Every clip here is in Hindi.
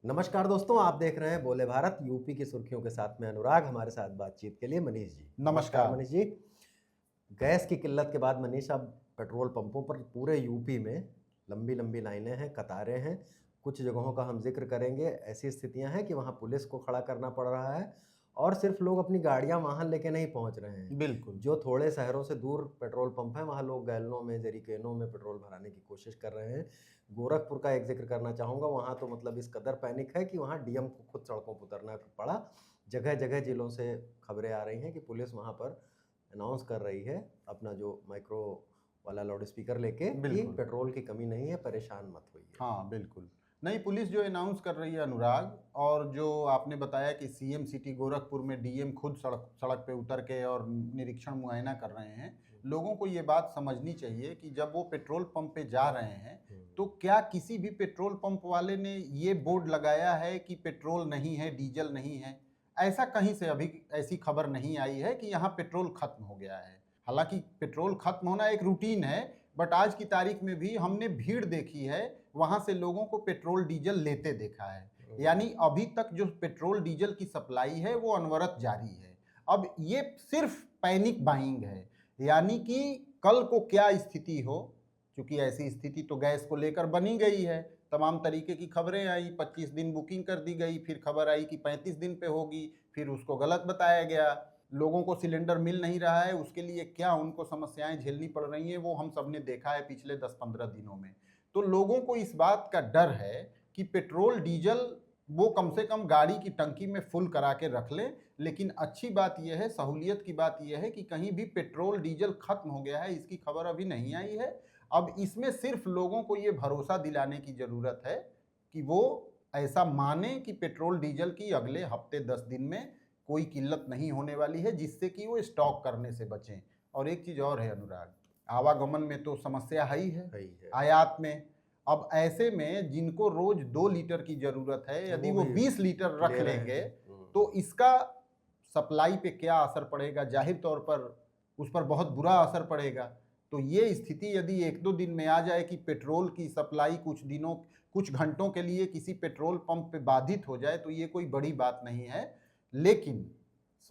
नमस्कार दोस्तों, आप देख रहे हैं बोले भारत। यूपी की सुर्खियों के साथ में अनुराग, हमारे साथ बातचीत के लिए मनीष जी। नमस्कार। मनीष जी। गैस की किल्लत के बाद मनीष, अब पेट्रोल पंपों पर पूरे यूपी में लंबी लंबी लाइनें हैं, कतारें हैं। कुछ जगहों का हम जिक्र करेंगे, ऐसी स्थितियां हैं कि वहां पुलिस को खड़ा करना पड़ रहा है और सिर्फ लोग अपनी गाड़ियां वाहन लेके नहीं पहुंच रहे हैं। बिल्कुल। जो थोड़े शहरों से दूर पेट्रोल पंप हैं, वहां लोग गैलनों में, जरीकेनों में पेट्रोल भराने की कोशिश कर रहे हैं। गोरखपुर का एक जिक्र करना चाहूँगा, वहाँ तो मतलब इस कदर पैनिक है कि वहाँ डीएम को खुद सड़कों पर उतरना पड़ा। जगह-जगह जिलों से खबरें आ रही हैं कि पुलिस वहाँ पर अनाउंस कर रही है अपना जो माइक्रो वाला लाउड स्पीकर लेके कि बिल्कुल। पेट्रोल की कमी नहीं है, परेशान मत होइए। हाँ, बिल्कुल। नहीं, पुलिस जो अनाउंस कर रही है अनुराग, और जो आपने बताया कि सीएम सिटी गोरखपुर में डीएम खुद सड़क सड़क पे उतर के और निरीक्षण मुआयना कर रहे हैं। लोगों को ये बात समझनी चाहिए कि जब वो पेट्रोल पंप पे जा रहे हैं, तो क्या किसी भी पेट्रोल पंप वाले ने ये बोर्ड लगाया है कि पेट्रोल नहीं है, डीजल नहीं है? ऐसा कहीं से अभी ऐसी खबर नहीं आई है कि यहाँ पेट्रोल खत्म हो गया है। हालांकि पेट्रोल खत्म होना एक रूटीन है, बट आज की तारीख में भी हमने भीड़ देखी है, वहां से लोगों को पेट्रोल डीजल लेते देखा है। यानी अभी तक जो पेट्रोल डीजल की सप्लाई है वो अनवरत जारी है। अब ये सिर्फ पैनिक बाइंग है, यानी कि कल को क्या स्थिति हो, क्योंकि ऐसी स्थिति तो गैस को लेकर बनी गई है। तमाम तरीके की खबरें आई, 25 दिन बुकिंग कर दी गई, फिर खबर आई कि 35 दिन पे होगी, फिर उसको गलत बताया गया। लोगों को सिलेंडर मिल नहीं रहा है, उसके लिए क्या उनको समस्याएं झेलनी पड़ रही हैं वो हम सब ने देखा है पिछले 10-15 दिनों में। तो लोगों को इस बात का डर है कि पेट्रोल डीजल वो कम से कम गाड़ी की टंकी में फुल करा के रख लें। लेकिन अच्छी बात यह है, सहूलियत की बात यह है कि कहीं भी पेट्रोल डीजल खत्म हो गया है इसकी खबर अभी नहीं आई है। अब इसमें सिर्फ लोगों को ये भरोसा दिलाने की ज़रूरत है कि वो ऐसा माने कि पेट्रोल डीजल की अगले हफ्ते 10 दिन में कोई किल्लत नहीं होने वाली है, जिससे कि वो स्टॉक करने से बचें। और एक चीज़ और है अनुराग, आवागमन में तो समस्या है ही है, आयात में। अब ऐसे में जिनको रोज 2 लीटर की जरूरत है, यदि वो 20 लीटर रख लेंगे तो इसका सप्लाई पे क्या असर पड़ेगा? जाहिर तौर पर उस पर बहुत बुरा असर पड़ेगा। तो ये स्थिति यदि 1-2 दिन में आ जाए कि पेट्रोल की सप्लाई कुछ घंटों के लिए किसी पेट्रोल पंप पे बाधित हो जाए, तो ये कोई बड़ी बात नहीं है। लेकिन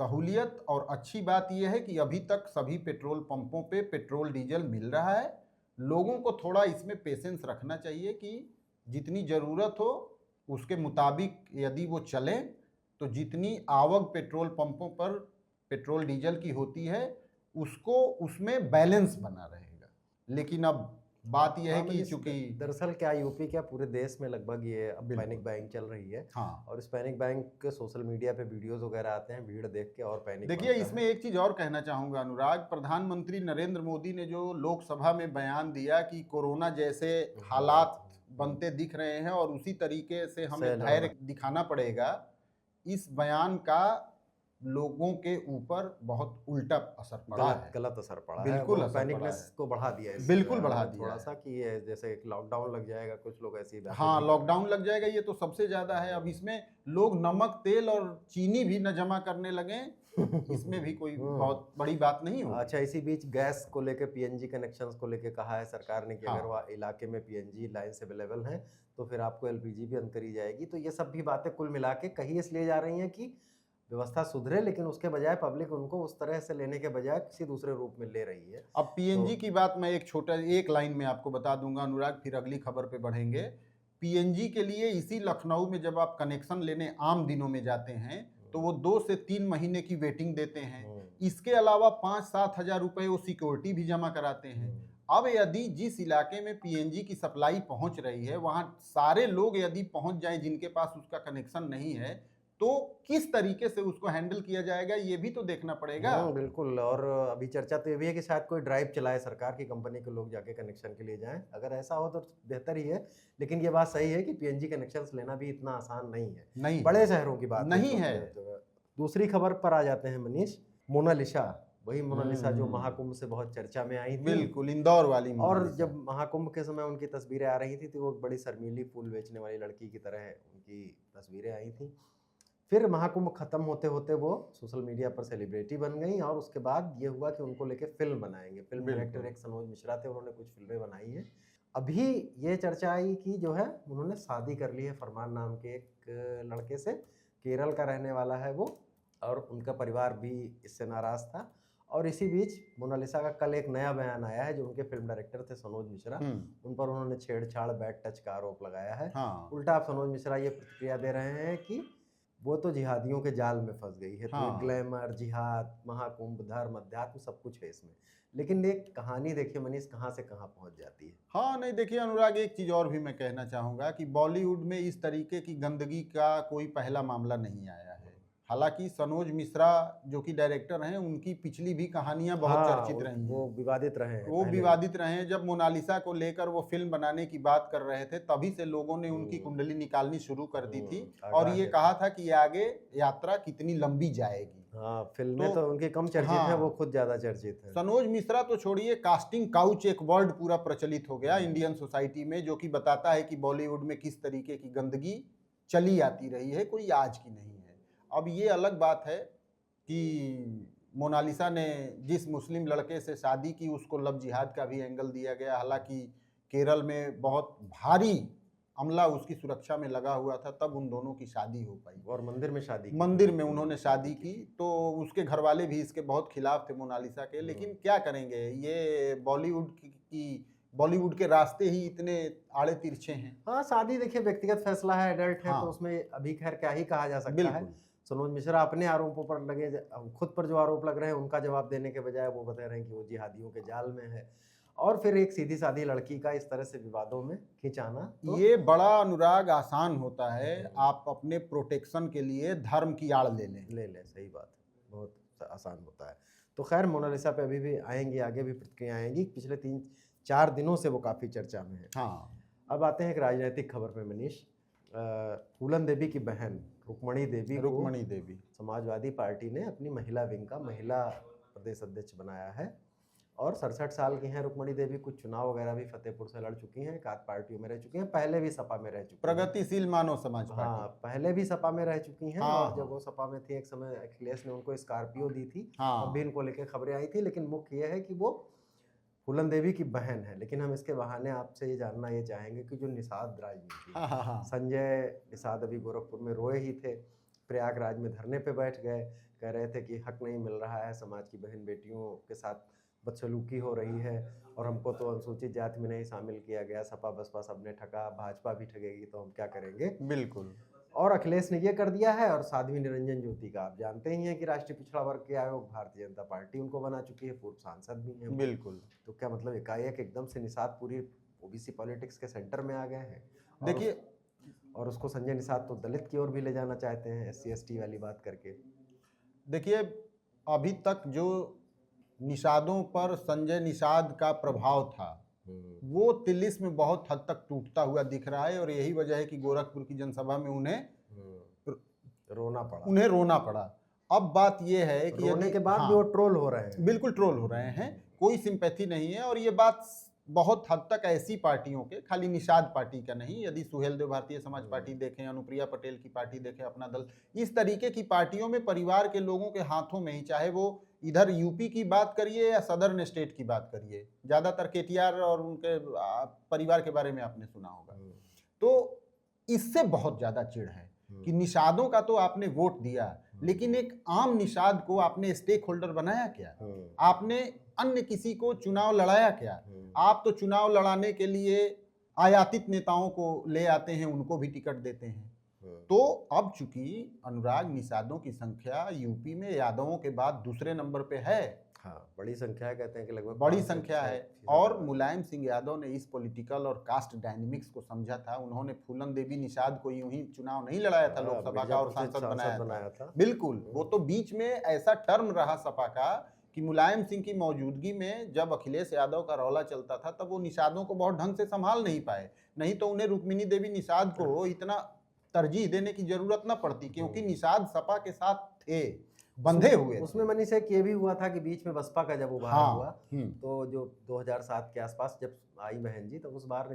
सहूलियत और अच्छी बात यह है कि अभी तक सभी पेट्रोल पंपों पे पेट्रोल डीजल मिल रहा है। लोगों को थोड़ा इसमें पेशेंस रखना चाहिए कि जितनी ज़रूरत हो उसके मुताबिक यदि वो चलें, तो जितनी आवक पेट्रोल पंपों पर पेट्रोल डीजल की होती है उसको उसमें बैलेंस बना रहेगा। लेकिन अब बात यह है कि चूंकि दरअसल क्या यूपी क्या पूरे देश में लगभग ये अब पैनिक बाइंग चल रही है। हाँ, और इस पैनिक बाइंग के सोशल मीडिया पे वीडियोस वगैरह आते हैं, भीड़ देख के और पैनिक देखिए इसमें एक चीज़ और कहना चाहूँगा अनुराग, प्रधानमंत्री नरेंद्र मोदी ने जो लोकसभा में बयान दिया कि कोरोना जैसे हालात बनते दिख रहे हैं और उसी तरीके से हमें धैर्य दिखाना पड़ेगा, इस बयान का लोगों के ऊपर बहुत उल्टा असर पड़ा है, गलत असर पड़ा है। बिल्कुल पैनिकनेस को बढ़ा दिया है, बिल्कुल बढ़ा दिया थोड़ा सा कि ये जैसे एक लॉकडाउन लग जाएगा, कुछ लोग ऐसी बातें हाँ, लॉकडाउन लग जाएगा, ये तो सबसे ज्यादा है। अब इसमें लोग नमक, तेल और चीनी भी न जमा करने लगे, इसमें भी कोई बहुत बड़ी बात नहीं होगी। अच्छा, इसी बीच गैस को लेके पीएनजी कनेक्शंस को लेके कहा है सरकार ने कि अगर वह इलाके में पीएनजी लाइन्स अवेलेबल हैं तो फिर आपको एलपीजी भी बंद करी जाएगी। तो ये सब भी बातें कुल मिला के कही इसलिए जा रही हैं कि व्यवस्था सुधरे, लेकिन उसके बजाय पब्लिक उनको उस तरह से लेने के बजाय किसी दूसरे रूप में ले रही है। अब पीएनजी की बात मैं एक लाइन में आपको बता दूंगा अनुराग, फिर अगली खबर पे बढ़ेंगे। पीएनजी के लिए इसी लखनऊ में जब आप कनेक्शन लेने आम दिनों में जाते हैं तो वो 2 से 3 महीने की वेटिंग देते हैं। इसके अलावा 5-7 हजार रुपए वो सिक्योरिटी भी जमा कराते हैं। अब यदि जिस इलाके में पीएनजी की सप्लाई पहुंच रही है वहां सारे लोग यदि पहुंच जाएं जिनके पास उसका कनेक्शन नहीं है, तो किस तरीके से उसको हैंडल किया जाएगा ये भी तो देखना पड़ेगा। बिल्कुल। और अभी चर्चा तो ये भी है कि शायद कोई ड्राइव चलाए सरकार की, कंपनी के लोग जाके कनेक्शन के लिए जाएं। अगर ऐसा हो तो बेहतर ही है, लेकिन ये बात सही है कि पीएनजी कनेक्शंस लेना भी इतना आसान नहीं है। नहीं, बड़े शहरों की बात नहीं है। दूसरी खबर पर आ जाते हैं मनीष। मोनालिसा, वही मोनालिसा जो महाकुंभ से बहुत चर्चा में आई थी। बिल्कुल, इंदौर वाली और जब महाकुंभ के समय उनकी तस्वीरें आ रही थी तो वो बड़ी शर्मीली फूल बेचने वाली लड़की की तरह उनकी तस्वीरें आई थी। फिर महाकुंभ खत्म होते होते वो सोशल मीडिया पर सेलिब्रिटी बन गई और उसके बाद ये हुआ कि उनको लेके फिल्म बनाएंगे। फिल्म डायरेक्टर एक सनोज मिश्रा थे, उन्होंने कुछ फिल्में बनाई हैं अभी ये चर्चा आई कि जो है उन्होंने शादी कर ली है फरमान नाम के एक लड़के से, केरल का रहने वाला है वो, और उनका परिवार भी इससे नाराज़ था। और इसी बीच मोनालिसा का कल एक नया बयान आया है, जो उनके फिल्म डायरेक्टर थे सनोज मिश्रा, उन पर उन्होंने छेड़छाड़, बैड टच का आरोप लगाया है। हाँ उल्टा आप सनोज मिश्रा ये प्रतिक्रिया दे रहे हैं कि वो तो जिहादियों के जाल में फंस गई है, तो हाँ ग्लैमर, जिहाद, महाकुंभ, धर्म, अध्यात्म सब कुछ है इसमें। लेकिन एक कहानी देखिए मनीष, कहाँ से कहाँ पहुंच जाती है। हाँ, नहीं देखिए अनुराग, एक चीज़ और भी मैं कहना चाहूँगा कि बॉलीवुड में इस तरीके की गंदगी का कोई पहला मामला नहीं आया है। हालांकि सनोज मिश्रा जो कि डायरेक्टर हैं, उनकी पिछली भी कहानियां बहुत हाँ, चर्चित रही वो हैं। विवादित रहे हैं वो पहले। विवादित रहे हैं। जब मोनालिसा को लेकर वो फिल्म बनाने की बात कर रहे थे, तभी से लोगों ने उनकी कुंडली निकालनी शुरू कर दी थी और आगाह ये है। कहा था कि ये आगे यात्रा कितनी लंबी जाएगी। हाँ, फिल्में तो उनकी कम चर्चित हैं, वो हाँ, खुद ज्यादा चर्चित हैं। सनोज मिश्रा तो छोड़िए, कास्टिंग काउच एक वर्ड पूरा प्रचलित हो गया इंडियन सोसाइटी में, जो कि बताता है कि बॉलीवुड में किस तरीके की गंदगी चली आती रही है, कोई आज की नहीं है। अब ये अलग बात है कि मोनालिसा ने जिस मुस्लिम लड़के से शादी की, उसको लव जिहाद का भी एंगल दिया गया। हालांकि केरल में बहुत भारी अमला उसकी सुरक्षा में लगा हुआ था, तब उन दोनों की शादी हो पाई। और मंदिर में शादी की। मंदिर में उन्होंने शादी की, तो उसके घर वाले भी इसके बहुत खिलाफ थे मोनालिसा के। लेकिन क्या करेंगे, ये बॉलीवुड के रास्ते ही इतने आड़े तिरछे हैं। हाँ, शादी देखिए व्यक्तिगत फैसला है, एडल्ट है, हाँ। तो उसमें अभी खैर क्या ही कहा जा सकता है। बिल्कुल। सनोज मिश्रा अपने आरोपों पर लगे, खुद पर जो आरोप लग रहे हैं उनका जवाब देने के बजाय वो बता रहे हैं कि वो जिहादियों के जाल में है। और फिर एक सीधी सादी लड़की का इस तरह से विवादों में खिंचाना, तो ये बड़ा अनुराग आसान होता है, आप अपने प्रोटेक्शन के लिए धर्म की आड़ ले लें। ले सही बात है, बहुत आसान होता है। तो खैर मोनालिसा पे अभी भी आएंगी, आगे भी प्रतिक्रिया आएंगी। पिछले 3-4 दिनों से वो काफ़ी चर्चा में है। हाँ, अब आते हैं एक राजनीतिक खबर पे मनीष। फूलन देवी की बहन रुक्मणी देवी को रुक्मणी देवी समाजवादी पार्टी ने अपनी महिला विंग का महिला प्रदेश अध्यक्ष बनाया है। और 67 साल की हैं रुक्मणी देवी। कुछ चुनाव वगैरह भी फतेहपुर से लड़ चुकी हैं, एक आध पार्टियों में रह चुकी हैं, पहले भी सपा में रह चुकी हैं। प्रगतिशील मानव समाज हाँ, पार्टी। पहले भी सपा में रह चुकी हैं। हाँ, और जब वो सपा में थी, एक समय अखिलेश ने उनको स्कॉर्पियो दी थी, हाँ। अब भी इनको लेकर खबरें आई थी। लेकिन मुख्य ये है कि वो फूलन देवी की बहन है। लेकिन हम इसके बहाने आपसे ये जानना ये चाहेंगे कि जो निषाद राजनीति, हाँ। संजय निषाद अभी गोरखपुर में रोए ही थे, प्रयागराज में धरने पे बैठ गए, कह रहे थे कि हक नहीं मिल रहा है, समाज की बहन बेटियों के साथ बदसलूकी हो रही है, और हमको तो अनुसूचित जाति में नहीं शामिल किया गया। सपा बसपा सबने ठगा, भाजपा भी ठगेगी, तो हम क्या करेंगे। बिल्कुल। और अखिलेश ने ये कर दिया है। और साध्वी निरंजन ज्योति का आप जानते ही हैं कि राष्ट्रीय पिछड़ा वर्ग के आयोग भारतीय जनता पार्टी उनको बना चुकी है, पूर्व सांसद भी हैं। बिल्कुल। तो क्या मतलब एकाएक एकदम से निषाद पूरी ओबीसी पॉलिटिक्स के सेंटर में आ गए हैं। देखिए, और उसको संजय निषाद तो दलित की ओर भी ले जाना चाहते हैं, SC ST वाली बात करके। देखिए, अभी तक जो निषादों पर संजय निषाद का प्रभाव था, वो तिलिस्म में बहुत हद तक टूटता हुआ दिख रहा है। और यही वजह है कि गोरखपुर की जनसभा में उन्हें रोना पड़ा। अब बात यह है कि रोने के बाद भी वो ट्रोल हो रहे हैं। बिल्कुल ट्रोल हो रहे हैं, कोई सिंपैथी नहीं है। और ये बात बहुत हद तक ऐसी पार्टियों के, खाली निषाद पार्टी का नहीं, यदि सुहेलदेव भारतीय समाज पार्टी देखें, अनुप्रिया पटेल की पार्टी देखें, अपना दल, इस तरीके की पार्टियों में परिवार के लोगों के हाथों में ही, चाहे वो इधर यूपी की बात करिए या सदर्न स्टेट की बात करिए, ज़्यादातर KTR और उनके परिवार के बारे में आपने सुना होगा, तो इससे बहुत ज़्यादा चिढ़ है कि निषादों का तो आपने वोट दिया, लेकिन एक आम निषाद को आपने स्टेक होल्डर बनाया क्या? आपने अन्य किसी को चुनाव लड़ाया क्या? आप तो चुनाव लड़ाने के लिए आयातित नेताओं को ले आते हैं, उनको भी टिकट देते हैं। तो अब चूंकि अनुराग, निषादों की संख्या यूपी में यादवों के बाद दूसरे नंबर पे है। हाँ, बड़ी संख्या है, कहते हैं कि लगभग बड़ी संख्या है। और मुलायम सिंह यादव ने इस पॉलिटिकल और कास्ट डायनेमिक्स को समझा था। उन्होंने फूलन देवी निषाद को यूं ही चुनाव नहीं लड़ाया था लोकसभा का और सांसद बनाया था। बिल्कुल, वो तो बीच में ऐसा टर्म रहा सपा का कि मुलायम सिंह की मौजूदगी में जब अखिलेश यादव का रौला चलता था, तब वो निषादों को बहुत ढंग से संभाल नहीं पाए। नहीं तो उन्हें रुक्मिणी देवी निषाद को इतना तरजीह देने की जरूरत न पड़ती, क्योंकि निषाद सपा के साथ थे, बंधे हुए। उसमें मनीष एक ये भी हुआ था कि बीच में बसपा का जब उभार हुआ, तो जो 2007 के आसपास जब आई बहन जी, तो उस बार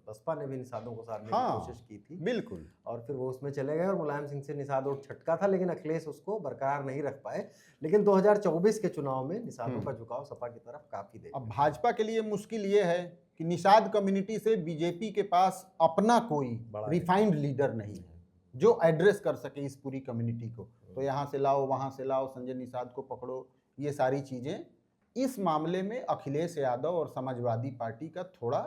बसपा ने भी निषादों को साधने की कोशिश की थी। बिल्कुल। और फिर वो उसमें चले गए और मुलायम सिंह से निषाद और छटका था, लेकिन अखिलेश उसको बरकरार नहीं रख पाए। लेकिन 2024 के चुनाव में निषादों का झुकाव सपा की तरफ काफी देखा। अब भाजपा के लिए मुश्किल ये है कि निषाद कम्युनिटी से बीजेपी के पास अपना कोई बड़ा रिफाइंड लीडर नहीं है जो एड्रेस कर सके इस पूरी कम्युनिटी को। तो यहाँ से लाओ, वहाँ से लाओ, संजय निषाद को पकड़ो, ये सारी चीज़ें इस मामले में अखिलेश यादव और समाजवादी पार्टी का थोड़ा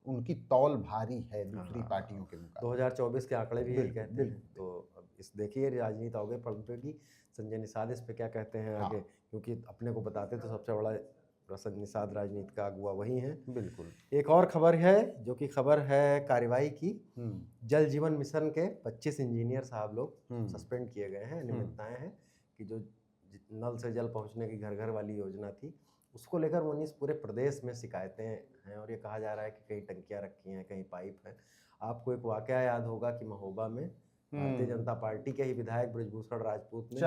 उनकी तौल भारी है दूसरी पार्टियों के मुकाबले। 2024 के आंकड़े भी यही बिल्कुल, कहते हैं। बिल्कुल। तो अब इस देखिए राजनीति आगे पलटेगी, संजय निषाद इस पे क्या कहते हैं आगे, क्योंकि अपने को बताते तो सबसे बड़ा संजय निषाद राजनीति का अगुआ वही है। बिल्कुल। एक और खबर है जो कि खबर है कार्रवाई की। जल जीवन मिशन के 25 इंजीनियर साहब लोग सस्पेंड किए गए हैं। नियमितताएं हैं कि जो नल से जल पहुंचने की घर घर वाली योजना थी उसको लेकर 19 पूरे प्रदेश में शिकायतें हैं और ये कहा जा रहा है कि कहीं टंकियां रखी हैं, कहीं पाइप है। आपको एक वाकया याद होगा कि महोबा में भारतीय जनता पार्टी के ही विधायक ब्रजभूषण राजपूत ने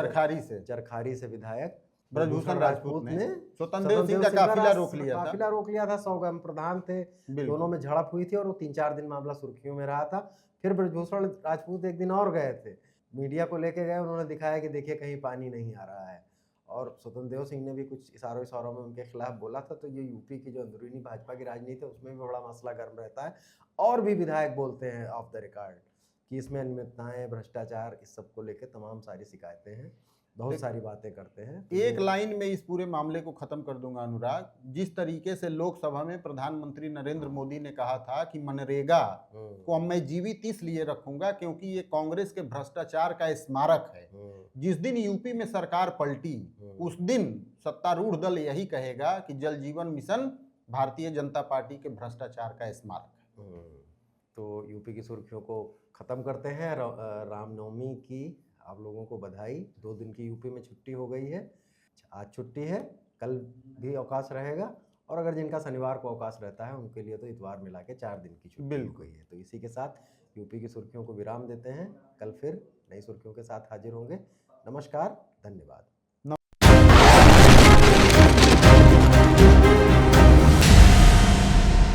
चरखारी से विधायक ब्रजभूषण राजपूत ने स्वतंत्र सिंह का काफिला रोक लिया था। 100 ग्राम प्रधान थे, दोनों में झड़प हुई थी और वो 3-4 दिन मामला सुर्खियों में रहा था। फिर ब्रजभूषण राजपूत एक दिन और गए थे, मीडिया को लेके गए, उन्होंने दिखाया कि देखिए कहीं पानी नहीं आ रहा है। और स्वतंत्र सिंह ने भी कुछ इशारों में उनके खिलाफ बोला था। तो ये यूपी की जो अंदरूनी भाजपा की राजनीति है उसमें भी बड़ा मसला गर्म रहता है। और भी विधायक बोलते हैं ऑफ द रिकॉर्ड कि इसमें अनियमितताएं, भ्रष्टाचार, इस सब को लेकर तमाम सारी शिकायतें हैं, बहुत सारी बातें करते हैं। एक लाइन में इस पूरे मामले को खत्म कर दूंगा अनुराग। जिस तरीके से लोकसभा में प्रधानमंत्री नरेंद्र मोदी ने कहा था कि मनरेगा को अब मैं जीवित इसलिए रखूंगा क्योंकि ये कांग्रेस के भ्रष्टाचार का स्मारक है। जिस दिन यूपी में सरकार पलटी उस दिन सत्तारूढ़ दल यही कहेगा कि जल जीवन मिशन भारतीय जनता पार्टी के भ्रष्टाचार का स्मारक है। तो यूपी की सुर्खियों को खत्म करते हैं। रामनवमी की आप लोगों को बधाई। 2 दिन की यूपी में छुट्टी हो गई है, आज छुट्टी है, कल भी अवकाश रहेगा और अगर जिनका शनिवार को अवकाश रहता है उनके लिए तो इतवार मिला के 4 दिन की छुट्टी हो गई है। तो इसी के साथ यूपी की सुर्खियों को विराम देते हैं। कल फिर नई सुर्खियों के साथ हाजिर होंगे। नमस्कार, धन्यवाद।